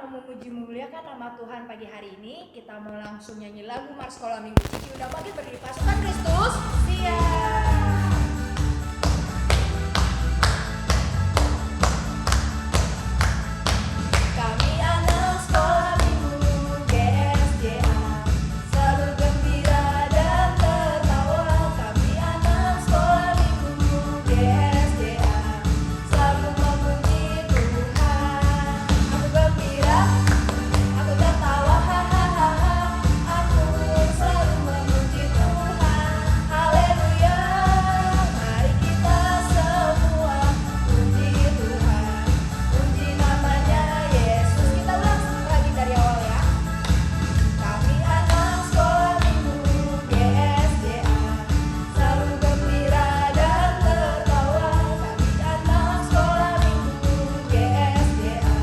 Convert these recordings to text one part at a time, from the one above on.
mau memuji memuliakan nama Tuhan pagi hari ini. Kita mau langsung nyanyi lagu Mars Sekolah Minggu. Cici udah bangkit berdiri, pasukan Kristus siap. Kami anak sekolah minggu GSDA, selalu gembira dan tertawa. Kami anak sekolah minggu GSDA, selalu memuji Tuhan. Aku gembira, aku tertawa, hahaha. Aku selalu memuji Tuhan. Haleluya. Mari kita semua puji Tuhan, puji namanya Yesus. Kita ulang lagi dari awal ya. Kami anak sekolah minggu GSDA, selalu gembira dan tertawa. Kami anak sekolah minggu GSDA,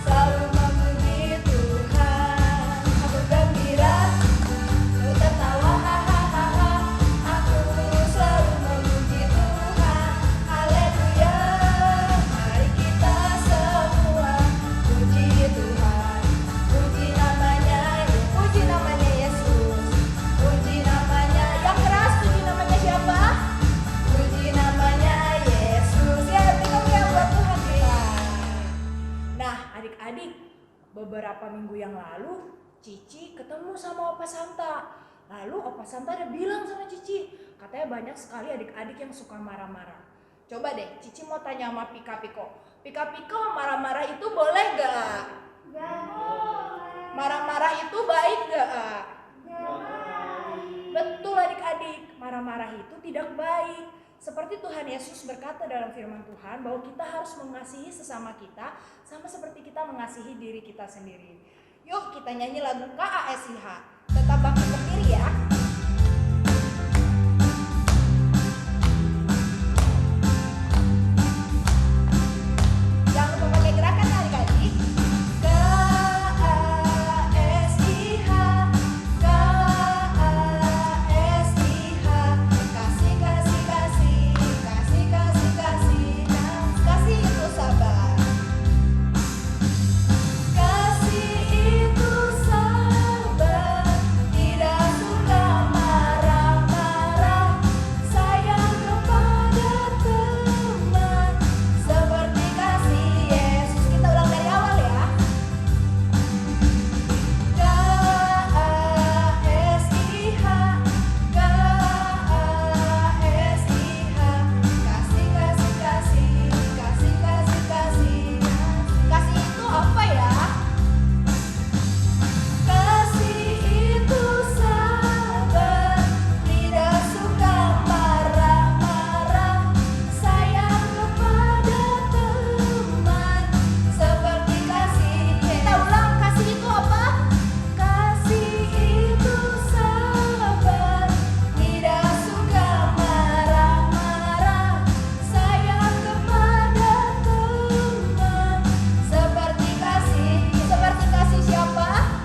selalu memuji Tuhan. Aku gembira, aku tertawa, hahaha. Aku selalu memuji Tuhan. Haleluya. Mari kita semua puji Tuhan, puji namanya Yesus, puji namanya yang keras. Puji namanya siapa? Puji namanya Yesus. Ya, berikan ya buat Tuhan kita. Nah, adik-adik, beberapa minggu yang lalu Cici ketemu sama Opa Santa. Lalu Opa Santa ada bilang sama Cici, katanya banyak sekali adik-adik yang suka marah-marah. Coba deh, Cici mau tanya sama Pika Piko. Pika Piko, marah-marah itu boleh gak? Gak boleh. Marah-marah itu baik gak? Gak baik. Betul adik-adik, marah-marah itu tidak baik. Seperti Tuhan Yesus berkata dalam firman Tuhan bahwa kita harus mengasihi sesama kita sama seperti kita mengasihi diri kita sendiri. Yuk kita nyanyi lagu KASIH. Tetap bangkit berdiri ya. Jangan lupa pakai gerakan adik-adik. KASIH, KASIH, kasih, kasih, kasih, kasih, kasih, kasih. Kasih itu sabar. Kasih itu sabar, tidak suka marah-marah, sayang kepada teman, seperti kasih Yesus. Kita ulang dari awal ya. KASIH, KASIH, kasih, kasih, kasih, kasih, kasih, kasih. Kasih itu apa ya? Kasih itu sabar, tidak suka marah-marah, sayang kepada teman, seperti kasih. Kita ulang, kasih itu apa? Kasih itu sabar, tidak suka marah-marah, sayang kepada teman, seperti kasih. Seperti kasih siapa?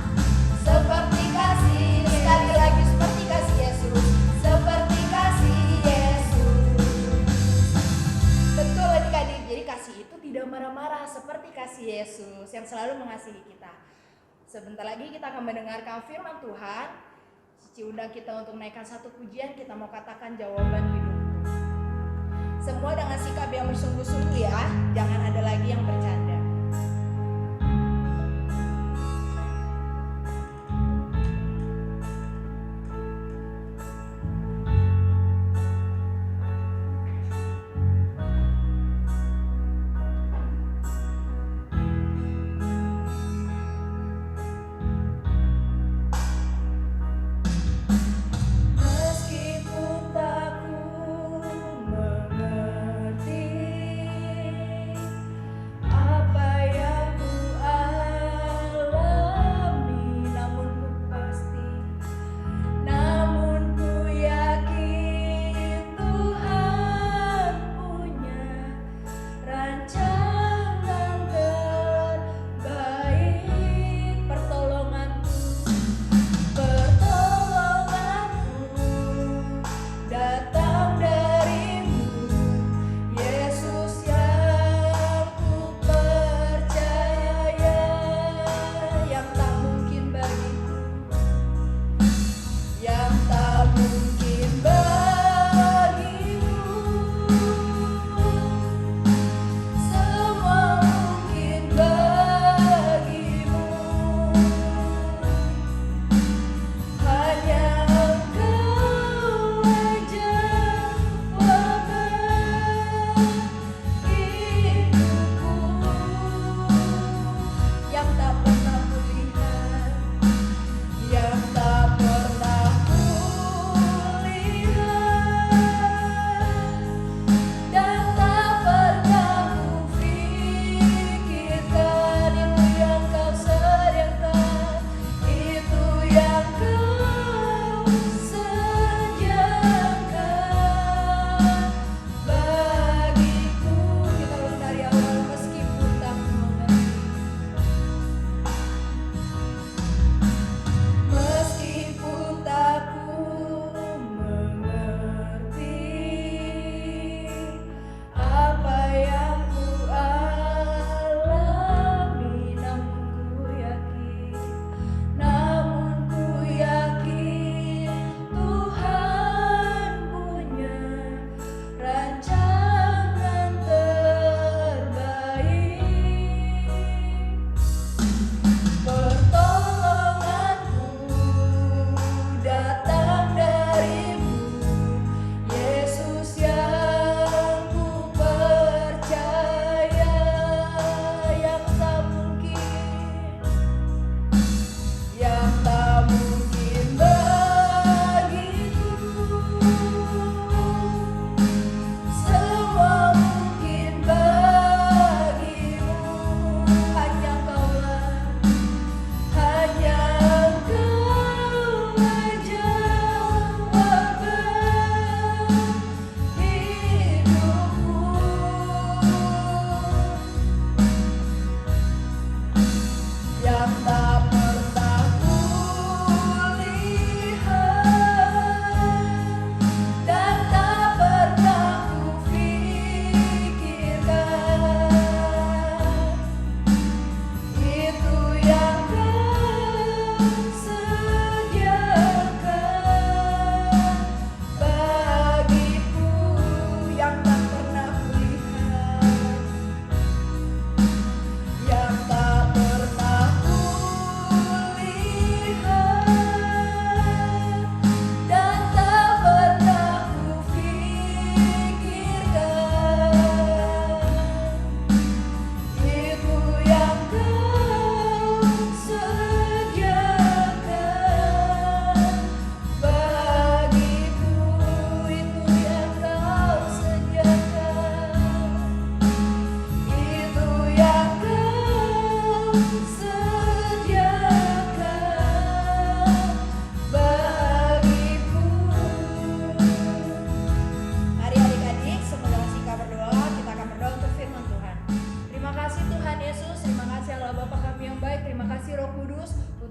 Seperti kasih, sekali lagi seperti kasih Yesus, seperti kasih Yesus. Betul adik-adik, jadi kasih itu tidak marah-marah seperti kasih Yesus yang selalu mengasihi kita. Sebentar lagi kita akan mendengarkan firman Tuhan. Cici undang kita untuk naikkan satu pujian, kita mau katakan jawaban hidupku. Semua dengan sikap yang bersungguh-sungguh ya, jangan ada lagi yang bercanda. Meskipun tak ku mengerti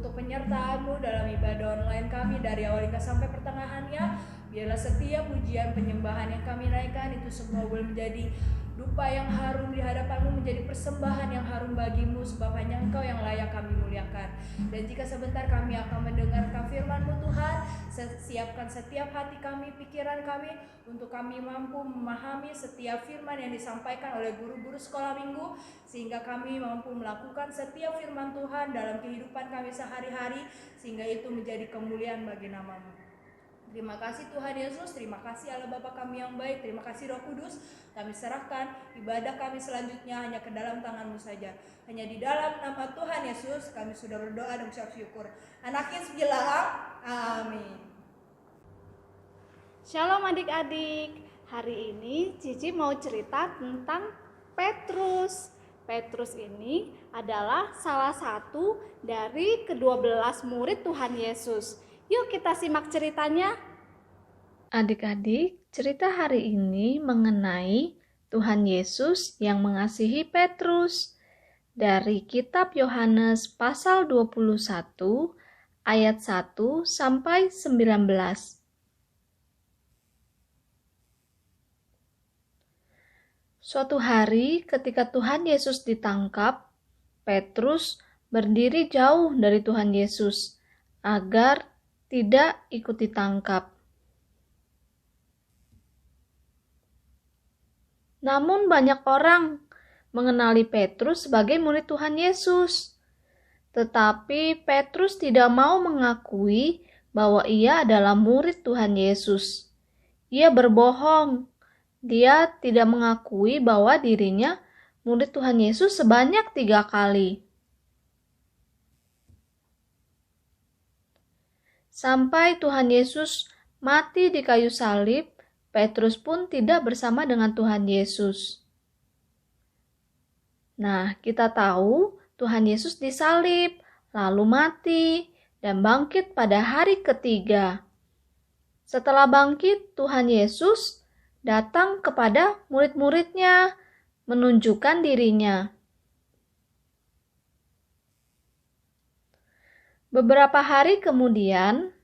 untuk penyertaan-Mu dalam ibadah online kami dari awal hingga sampai pertengahannya. Biarlah setiap pujian penyembahan yang kami naikkan itu semua boleh menjadi dupa yang harum di hadapan-Mu, menjadi persembahan yang harum bagi-Mu, sebab hanya Engkau yang layak kami muliakan. Dan jika sebentar kami akan mendengarkan firman-Mu Tuhan, siapkan setiap hati kami, pikiran kami, untuk kami mampu memahami setiap firman yang disampaikan oleh guru-guru sekolah minggu, sehingga kami mampu melakukan setiap firman Tuhan dalam kehidupan kami sehari-hari, sehingga itu menjadi kemuliaan bagi nama-Mu. Terima kasih Tuhan Yesus, terima kasih Allah Bapa kami yang baik, terima kasih Roh Kudus. Kami serahkan ibadah kami selanjutnya hanya ke dalam tangan-Mu saja. Hanya di dalam nama Tuhan Yesus kami sudah berdoa dan ucap syukur. Anaknya bilang amin. Shalom adik-adik, hari ini Cici mau cerita tentang Petrus. Petrus ini adalah salah satu dari ke-12 murid Tuhan Yesus. Yuk kita simak ceritanya. Adik-adik, cerita hari ini mengenai Tuhan Yesus yang mengasihi Petrus. Dari kitab Yohanes pasal 21 ayat 1 sampai 19. Suatu hari ketika Tuhan Yesus ditangkap, Petrus berdiri jauh dari Tuhan Yesus agar tidak ikut ditangkap. Namun banyak orang mengenali Petrus sebagai murid Tuhan Yesus. Tetapi Petrus tidak mau mengakui bahwa ia adalah murid Tuhan Yesus. Ia berbohong. Dia tidak mengakui bahwa dirinya murid Tuhan Yesus sebanyak 3 kali. Sampai Tuhan Yesus mati di kayu salib, Petrus pun tidak bersama dengan Tuhan Yesus. Nah, kita tahu Tuhan Yesus disalib, lalu mati, dan bangkit pada hari ketiga. Setelah bangkit, Tuhan Yesus datang kepada murid-muridnya, menunjukkan dirinya. Beberapa hari kemudian,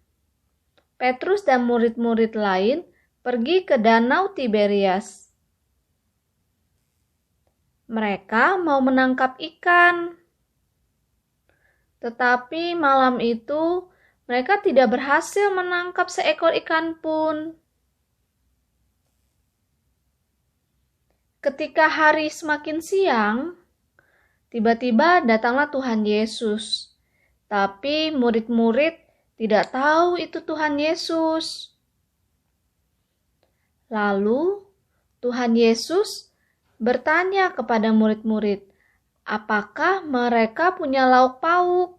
Petrus dan murid-murid lain pergi ke Danau Tiberias. Mereka mau menangkap ikan. Tetapi malam itu mereka tidak berhasil menangkap seekor ikan pun. Ketika hari semakin siang, tiba-tiba datanglah Tuhan Yesus. Tapi murid-murid tidak tahu itu Tuhan Yesus. Lalu Tuhan Yesus bertanya kepada murid-murid, apakah mereka punya lauk pauk?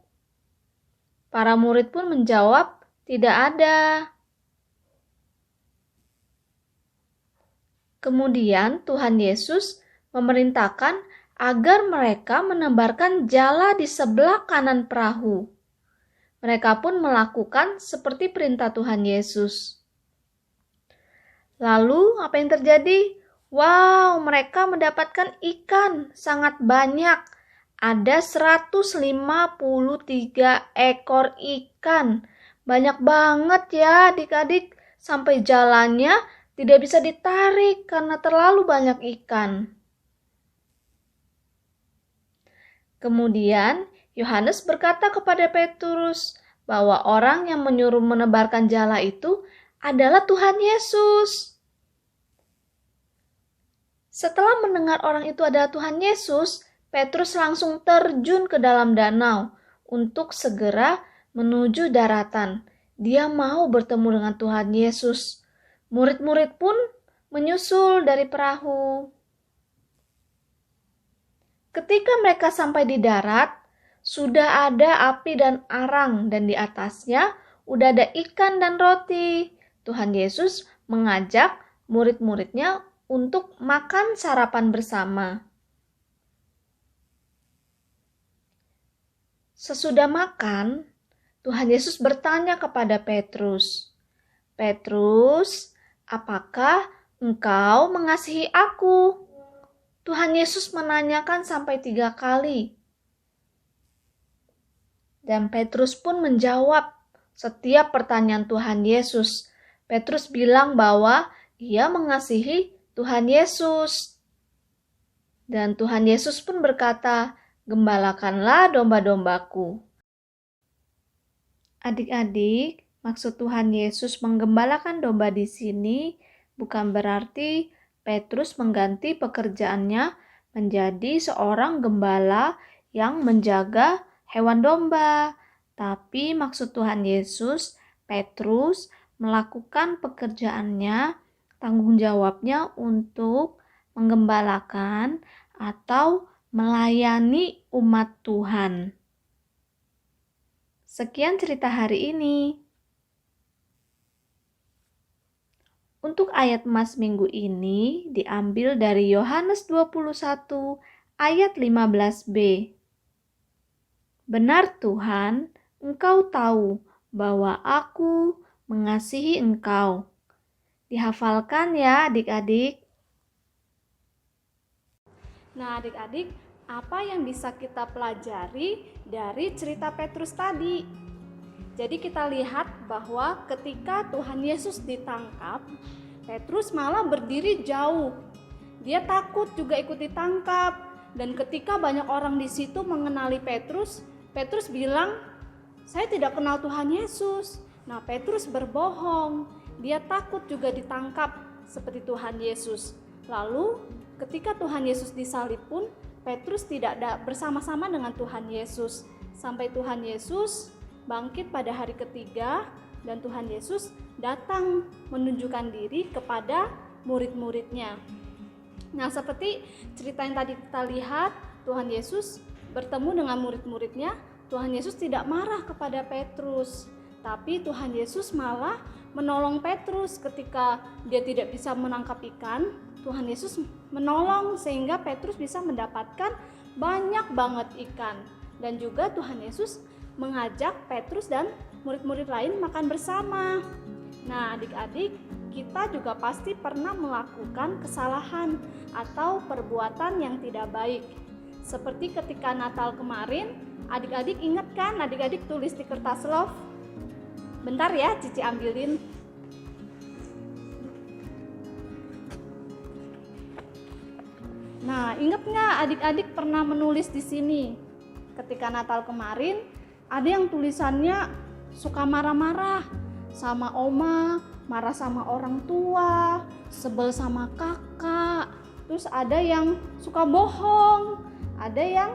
Para murid pun menjawab, tidak ada. Kemudian Tuhan Yesus memerintahkan agar mereka menebarkan jala di sebelah kanan perahu. Mereka pun melakukan seperti perintah Tuhan Yesus. Lalu apa yang terjadi? Wow, mereka mendapatkan ikan sangat banyak. Ada 153 ekor ikan. Banyak banget ya adik-adik, sampai jalannya tidak bisa ditarik karena terlalu banyak ikan. Kemudian Yohanes berkata kepada Petrus bahwa orang yang menyuruh menebarkan jala itu adalah Tuhan Yesus. Setelah mendengar orang itu adalah Tuhan Yesus, Petrus langsung terjun ke dalam danau untuk segera menuju daratan. Dia mau bertemu dengan Tuhan Yesus. Murid-murid pun menyusul dari perahu. Ketika mereka sampai di darat, sudah ada api dan arang, dan di atasnya udah ada ikan dan roti. Tuhan Yesus mengajak murid-muridnya untuk makan sarapan bersama. Sesudah makan, Tuhan Yesus bertanya kepada Petrus, "Petrus, apakah engkau mengasihi aku?" Tuhan Yesus menanyakan sampai 3 kali. Dan Petrus pun menjawab setiap pertanyaan Tuhan Yesus. Petrus bilang bahwa ia mengasihi Tuhan Yesus. Dan Tuhan Yesus pun berkata, "Gembalakanlah domba-dombaku." Adik-adik, maksud Tuhan Yesus menggembalakan domba di sini bukan berarti Petrus mengganti pekerjaannya menjadi seorang gembala yang menjaga hewan domba. Tapi maksud Tuhan Yesus, Petrus melakukan pekerjaannya, tanggung jawabnya untuk menggembalakan atau melayani umat Tuhan. Sekian cerita hari ini. Untuk ayat emas minggu ini diambil dari Yohanes 21 ayat 15b. "Benar Tuhan, Engkau tahu bahwa aku mengasihi Engkau." Dihafalkan ya adik-adik. Nah adik-adik, apa yang bisa kita pelajari dari cerita Petrus tadi? Jadi kita lihat bahwa ketika Tuhan Yesus ditangkap, Petrus malah berdiri jauh. Dia takut juga ikut ditangkap. Dan ketika banyak orang di situ mengenali Petrus, Petrus bilang, "Saya tidak kenal Tuhan Yesus." Nah, Petrus berbohong. Dia takut juga ditangkap seperti Tuhan Yesus. Lalu ketika Tuhan Yesus disalib pun, Petrus tidak bersama-sama dengan Tuhan Yesus. Sampai Tuhan Yesus bangkit pada hari ketiga dan Tuhan Yesus datang menunjukkan diri kepada murid-muridnya. Nah, seperti cerita yang tadi kita lihat, Tuhan Yesus bertemu dengan murid-muridnya. Tuhan Yesus tidak marah kepada Petrus, tapi Tuhan Yesus malah menolong Petrus ketika dia tidak bisa menangkap ikan. Tuhan Yesus menolong sehingga Petrus bisa mendapatkan banyak banget ikan. Dan juga Tuhan Yesus mengajak Petrus dan murid-murid lain makan bersama. Nah, adik-adik, kita juga pasti pernah melakukan kesalahan atau perbuatan yang tidak baik. Seperti ketika Natal kemarin, adik-adik ingat kan? Adik-adik tulis di kertas love. Bentar ya, Cici ambilin. Nah, ingat nggak adik-adik pernah menulis di sini? Ketika Natal kemarin, ada yang tulisannya suka marah-marah sama oma, marah sama orang tua, sebel sama kakak. Terus ada yang suka bohong, ada yang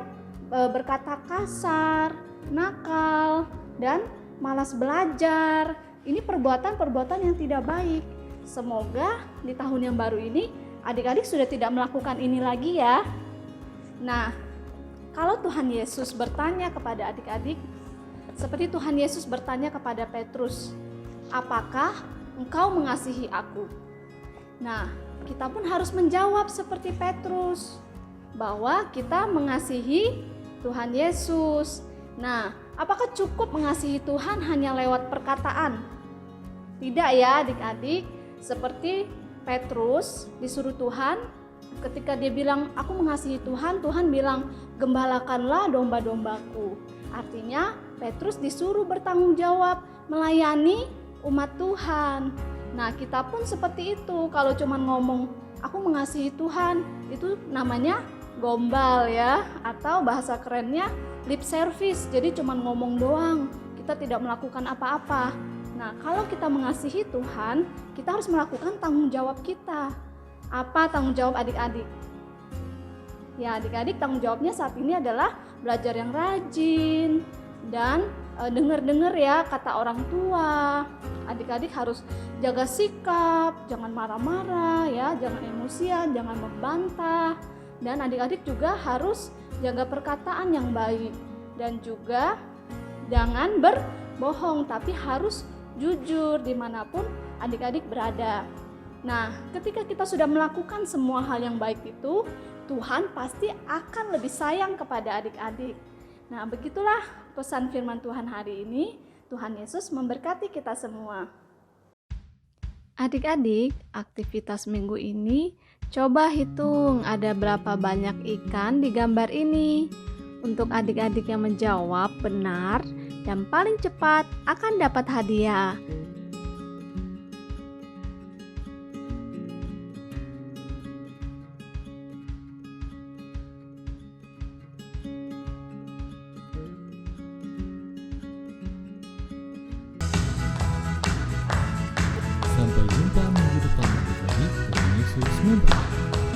berkata kasar, nakal, dan malas belajar. Ini perbuatan-perbuatan yang tidak baik. Semoga di tahun yang baru ini adik-adik sudah tidak melakukan ini lagi ya. Nah, kalau Tuhan Yesus bertanya kepada adik-adik, seperti Tuhan Yesus bertanya kepada Petrus, "Apakah engkau mengasihi aku?" Nah, kita pun harus menjawab seperti Petrus, bahwa kita mengasihi Tuhan Yesus. Nah, apakah cukup mengasihi Tuhan hanya lewat perkataan? Tidak ya adik-adik, seperti Petrus disuruh Tuhan, ketika dia bilang, "Aku mengasihi Tuhan," Tuhan bilang, "Gembalakanlah domba-dombaku." Artinya Petrus disuruh bertanggung jawab melayani umat Tuhan. Nah, kita pun seperti itu. Kalau cuma ngomong "aku mengasihi Tuhan", itu namanya gombal ya, atau bahasa kerennya lip service. Jadi cuma ngomong doang, kita tidak melakukan apa-apa. Nah, kalau kita mengasihi Tuhan, kita harus melakukan tanggung jawab kita. Apa tanggung jawab adik-adik? Ya, adik-adik tanggung jawabnya saat ini adalah belajar yang rajin dan dengar-dengar ya kata orang tua. Adik-adik harus jaga sikap, jangan marah-marah ya, jangan emosian, jangan membantah. Dan adik-adik juga harus jaga perkataan yang baik. Dan juga jangan berbohong, tapi harus jujur dimanapun adik-adik berada. Nah, ketika kita sudah melakukan semua hal yang baik itu, Tuhan pasti akan lebih sayang kepada adik-adik. Nah, begitulah pesan firman Tuhan hari ini. Tuhan Yesus memberkati kita semua. Adik-adik, aktivitas minggu ini coba hitung ada berapa banyak ikan di gambar ini. Untuk adik-adik yang menjawab benar, dan paling cepat akan dapat hadiah.